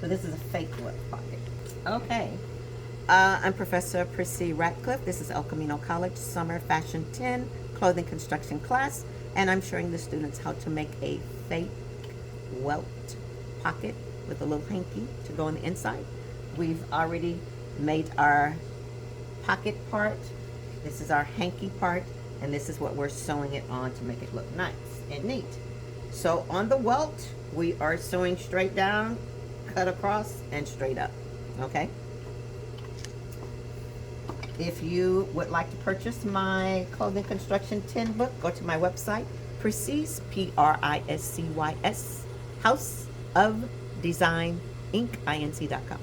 So this is a fake welt pocket. Okay. I'm Professor Priscy Ratcliff. This is El Camino College Summer Fashion 10 Clothing Construction class, and I'm showing the students how to make a fake welt pocket with a little hanky to go on the inside. We've already made our pocket part. This is our hanky part, and this is what we're sewing it on to make it look nice and neat. So on the welt, we are sewing straight down, cut across, and straight up, okay? If you would like to purchase my Clothing Construction 10 book, go to my website, Priscy's, Priscys, House of Design, Inc.com.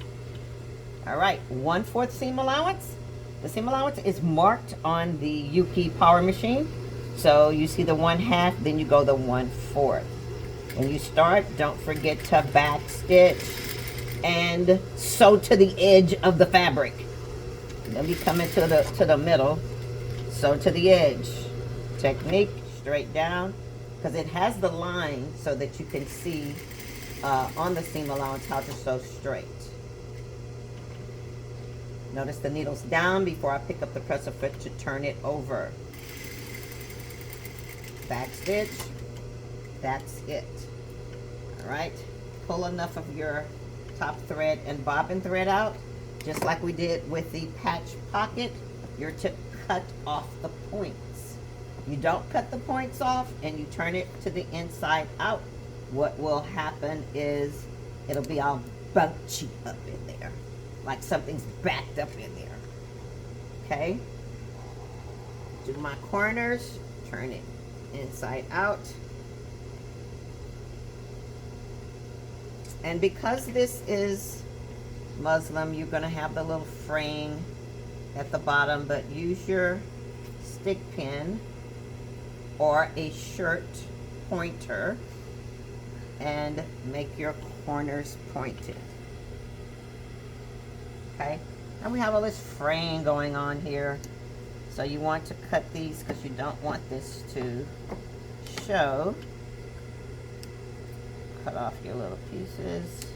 All right, 1/4 seam allowance. The seam allowance is marked on the Yuki power machine. So you see the 1/2, then you go the 1/4. When you start, don't forget to back stitch and sew to the edge of the fabric. Then we come into the middle, sew to the edge. Technique, straight down, because it has the line so that you can see on the seam allowance how to sew straight. Notice the needle's down before I pick up the presser foot to turn it over. Back stitch, that's it. All right, pull enough of your top thread and bobbin thread out. Just like we did with the patch pocket, you're to cut off the points. You don't cut the points off and you turn it to the inside out. What will happen is it'll be all bunchy up in there, like something's backed up in there. Okay? Do my corners, turn it inside out. And because this is muslin, you're going to have the little fraying at the bottom, but use your stick pin or a shirt pointer and make your corners pointed. Okay, and we have all this fraying going on here, so you want to cut these because you don't want this to show. Cut off your little pieces.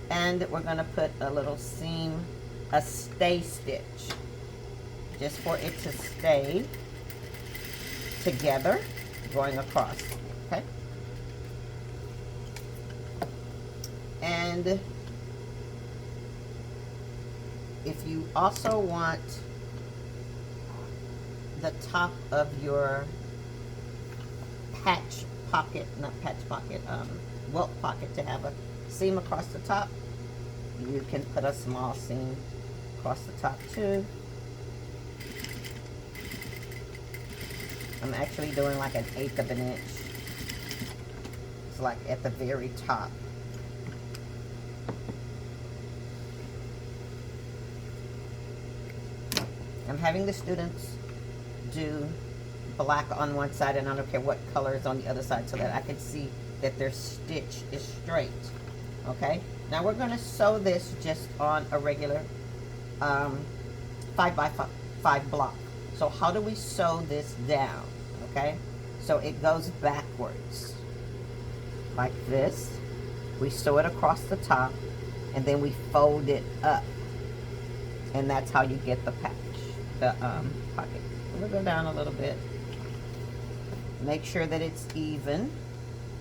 And we're going to put a little seam, a stay stitch, just for it to stay together going across, okay? And if you also want the top of your patch pocket, not patch pocket, welt pocket to have a seam across the top, you can put a small seam across the top too. I'm actually doing like 1/8 of an inch. It's like at the very top. I'm having the students do black on one side and I don't care what color is on the other side so that I can see that their stitch is straight. Okay, now we're going to sew this just on a regular 5x5 block. So how do we sew this down? Okay, so it goes backwards like this. We sew it across the top and then we fold it up, and that's how you get the patch, the pocket. We'll go down a little bit, make sure that it's even.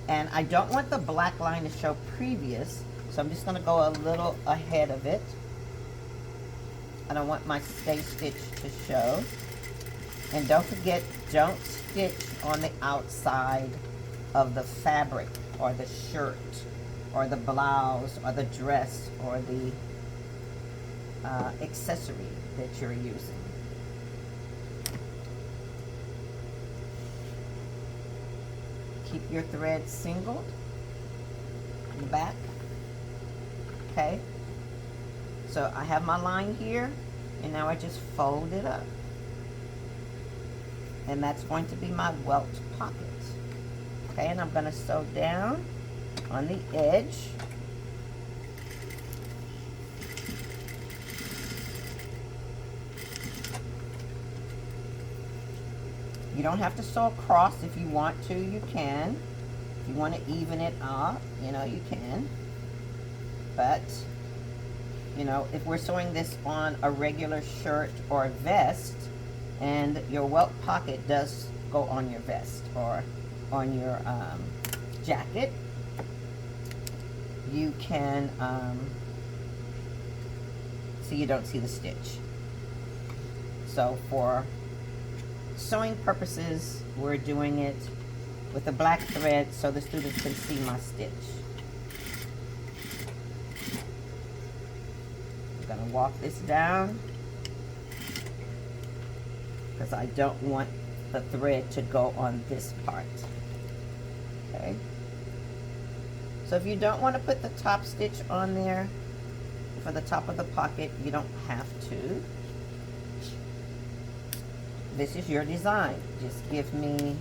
And I don't want the black line to show previous, so I'm just going to go a little ahead of it. I don't want my stay stitch to show. And don't forget, don't stitch on the outside of the fabric or the shirt or the blouse or the dress or the accessory that you're using. Keep your thread singled in the back. Okay, so I have my line here, and now I just fold it up, and that's going to be my welt pocket. Okay, and I'm going to sew down on the edge. You don't have to sew across. If you want to, you can. If you want to even it up, you know, you can. But, you know, if we're sewing this on a regular shirt or vest, and your welt pocket does go on your vest or on your jacket, you can, so you don't see the stitch. So for sewing purposes, we're doing it with a black thread so the students can see my stitch. I'm gonna walk this down because I don't want the thread to go on this part. Okay. So if you don't want to put the top stitch on there for the top of the pocket, you don't have to. This is your design. Just give me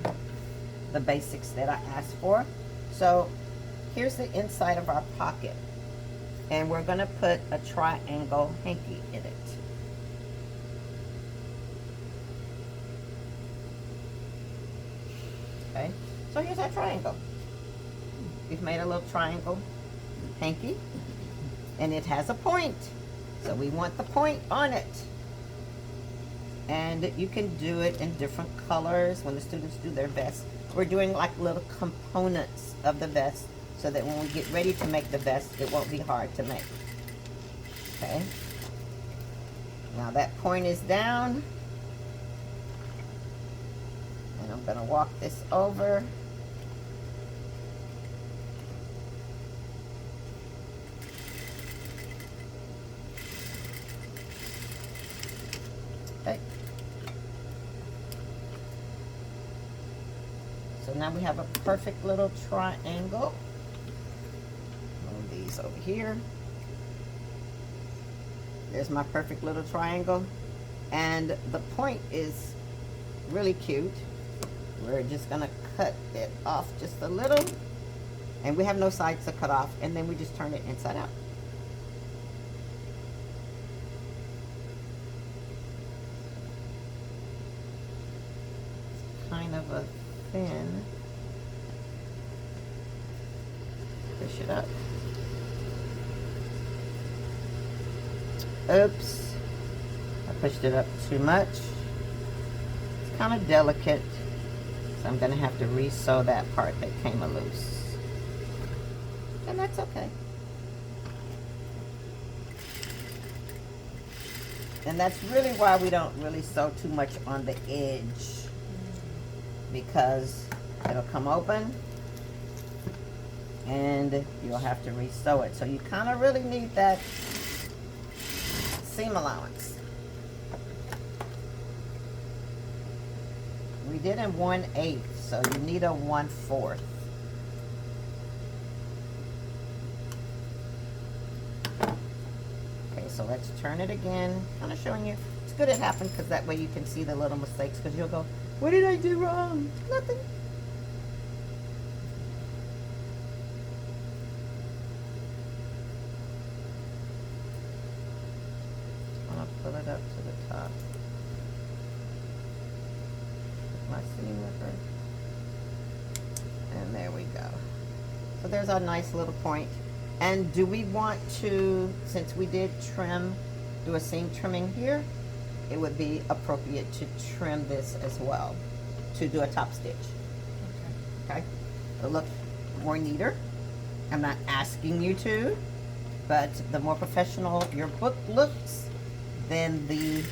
the basics that I asked for. So here's the inside of our pocket. And we're gonna put a triangle hanky in it. Okay, so here's our triangle. We've made a little triangle hanky, and it has a point. So we want the point on it. And you can do it in different colors when the students do their vest. We're doing like little components of the vest so that when we get ready to make the vest, it won't be hard to make. Okay. Now that point is down. And I'm gonna walk this over. Okay. So now we have a perfect little triangle. Move these over here. There's my perfect little triangle. And the point is really cute. We're just gonna cut it off just a little. And we have no sides to cut off. And then we just turn it inside out. It's kind of a thin. Push it up. Oops. I pushed it up too much. It's kind of delicate. So I'm going to have to re-sew that part that came loose. And that's okay. And that's really why we don't really sew too much on the edge. Because it'll come open and you'll have to re-sew it. So you kind of really need that seam allowance. We did in 1/8, so you need a 1/4. Okay, so let's turn it again. Kind of showing you. It's good it happened because that way you can see the little mistakes, because you'll go, what did I do wrong? Nothing. I'm gonna pull it up to the top. My seam ripper. And there we go. So there's our nice little point. And do we want to, since we did trim, do a seam trimming here, it would be appropriate to trim this as well to do a top stitch. Okay. It'll look more neater. I'm not asking you to, but the more professional your book looks, then the,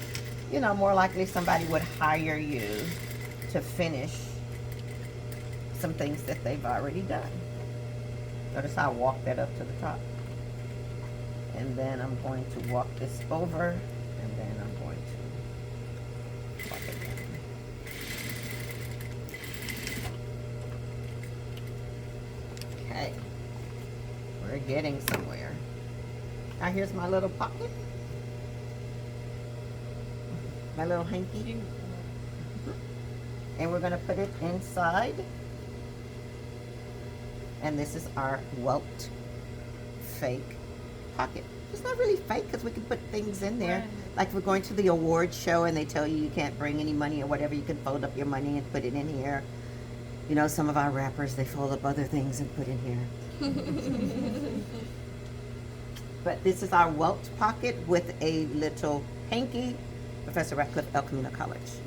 you know, more likely somebody would hire you to finish some things that they've already done. Notice how I walk that up to the top. And then I'm going to walk this over, and then I'm going to walk it down. Okay. We're getting somewhere. Now here's my little pocket. My little hanky. And we're going to put it inside. And this is our Welt fake pocket. It's not really fake because we can put things in there. Like if we're going to the award show and they tell you you can't bring any money or whatever, you can fold up your money and put it in here. You know, some of our rappers, they fold up other things and put in here. But this is our Welt pocket with a little hanky. Professor Ratcliff, Camino College.